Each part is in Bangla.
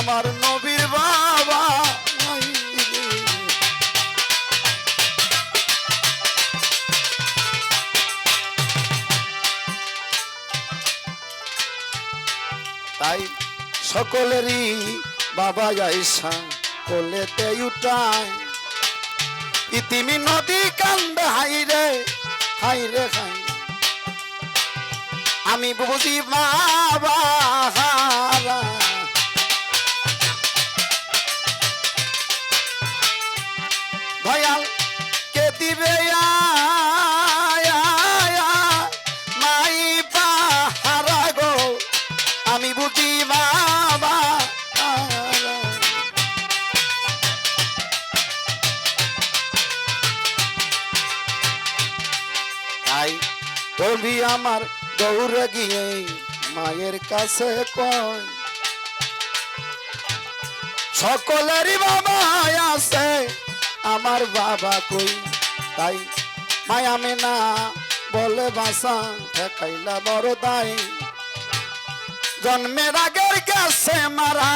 আমার নবীর বাবা নাই রে। তাই সকলেরই বাবা আইসা কোলেতে উঠায় ইতিমি নদী কান্দে হাইরে হাইরে হাই আমি বুঝি বাবা ভয়াল কে দিবে মাই পাহারা গো আমি বুঝি বাবা তাই তবি আমার দৌড়ে গিয়ে মায়ের কাছে কয় সকলেরই বাবা আছে আমার বাবা কই তাই মায়া মেনা বলে বাসা ঠেকাইলা বড় দাই জন্মের আগের গেছে মারা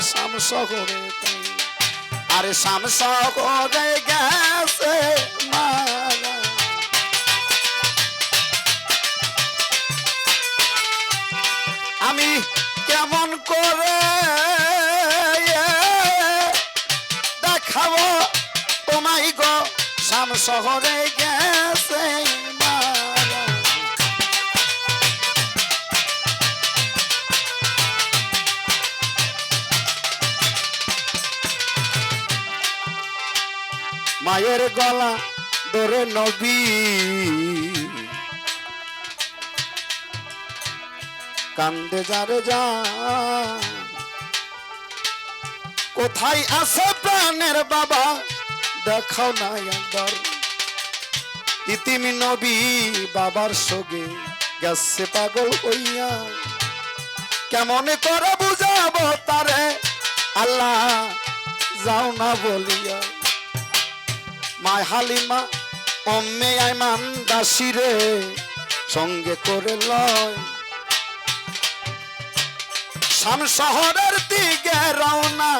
শামশহরে আরে শামশহরে গেছে মারা আমি কেমন করে দেখাবো তোমায় গো শামশহরে গেছে মারা মায়ের গলা ধরে নবী কান্দে যারে যা কোথায় আছে প্রাণের বাবা দেখাও না একবার ইতিমি নবী বাবার সঙ্গে গেছে পাগল হইয়া কেমন করে বুঝাবো তারে আল্লাহ যাও না বলিয়া মায় হালিমা অম্মে আইমান দাসিরে সঙ্গে করে লয় শামশহরের দিকে রওনা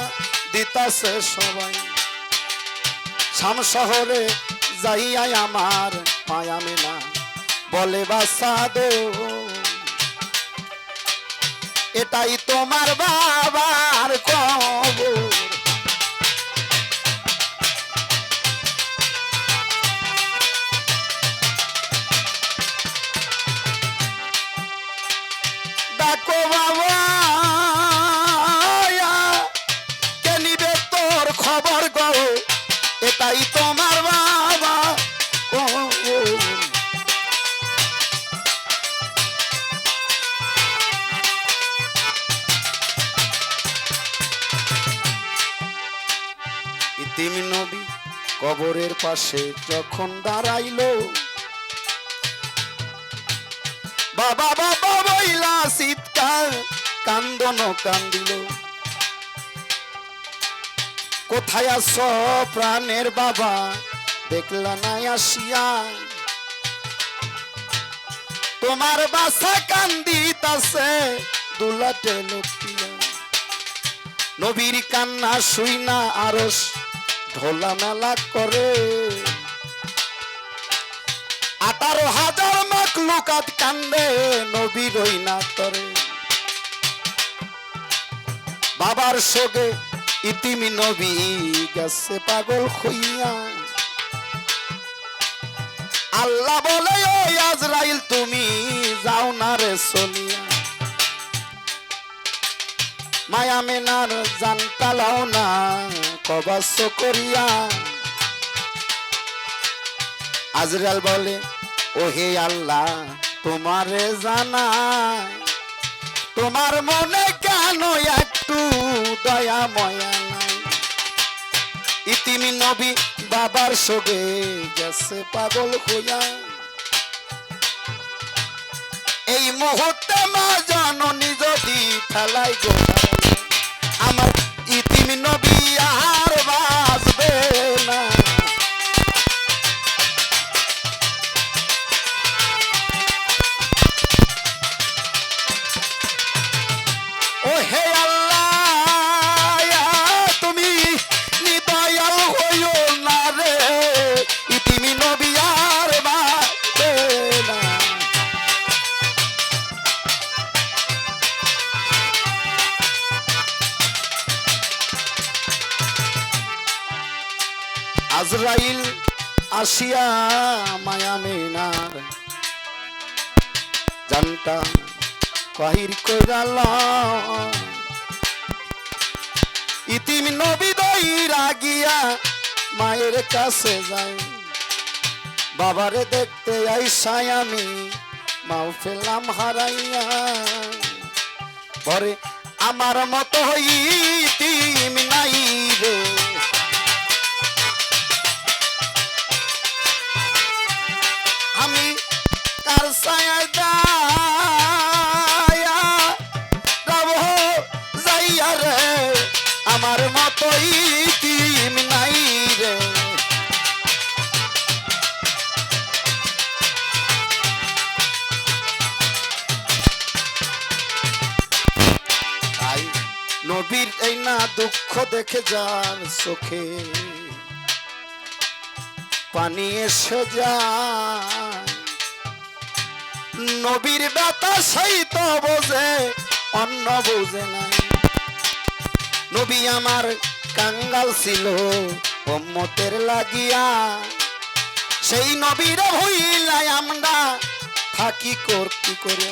দিতাছে সবাই শামশহরে যাইয়া আমার মায়া মেনা বলে বাসা দো এটাই তোমার বাবার কবর ডাকো বাবা খবর গো এটাই তোমার বাবা ইতিম নবী কবরের পাশে যখন দাঁড়াইলো বাবা বাবা বইলা চিৎকার কান্দন কান্দিল কোথায় আছো প্রাণের বাবা দেখলা না আসিয়া তোমার বাসা কান্দিতাছে দুলাটে লুটিয়া নবীর কান্না শুই না আরশ ঢোলা মেলা করে 18,000 মাখলুকাত কান্দে নবী রই না তরে বাবার সঙ্গে ইতিমি নবী গেছে পাগল হইয়া আল্লাহ বলে ও আজরাইল তুমি যাও না রে চলিয়া মায়া মেনার জান পালাও না কবাস করিয়া আজরাইল বলে ও হে আল্লাহ তোমারে জানায় তোমার মনে কেন একটু দয়া ময়া নাই ইতিমি নবী বাবার সঙ্গে গেছে পাগল হইয়া এই মুহূর্তে মা জননী যদি ঠেলাই গো আমার ইতিমি নবী আর বাঁচবে না ও হে আল্লাহ আজরাইল আসিয়া মায়া মিনার জানটা বাহির কইরাল ইতিম নবী দইরা গিয়া মায়ের কাছে যাই বাবারে দেখতে আইসাই আমি মাও ফেলাম হারাইয়া পরে আমার মতো ইতিম নাই রে আমি কার ছায়ায় দায়া রব যাইয়া রে আমার মতো ইতিম নাই রে তাই নবীর এই না দুঃখ দেখে যার চোখে পানি এসে যায় নবীর ব্যথা সেই তো বোঝে অন্য বোঝে নাই নবী আমার কাঙ্গাল ছিল উম্মতের লাগিয়া সেই নবীর হইলাই আমরা থাকি কি করে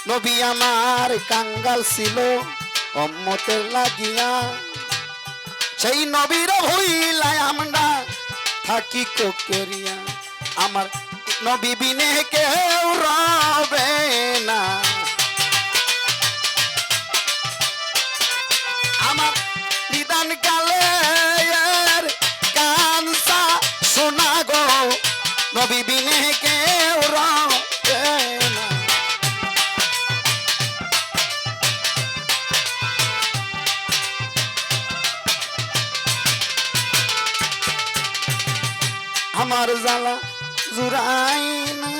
নবী আমার কাঙ্গাল ছিল উম্মতের লাগিয়া সেই নবীর হইলাই আমরা থাকি করিয়া আমার নবী বিনে কেউ রবে না আমার নিদান কালে কানসা শোনা গো নবী বিনে কেউ রবে না আমার জ্বালা জুড়াই না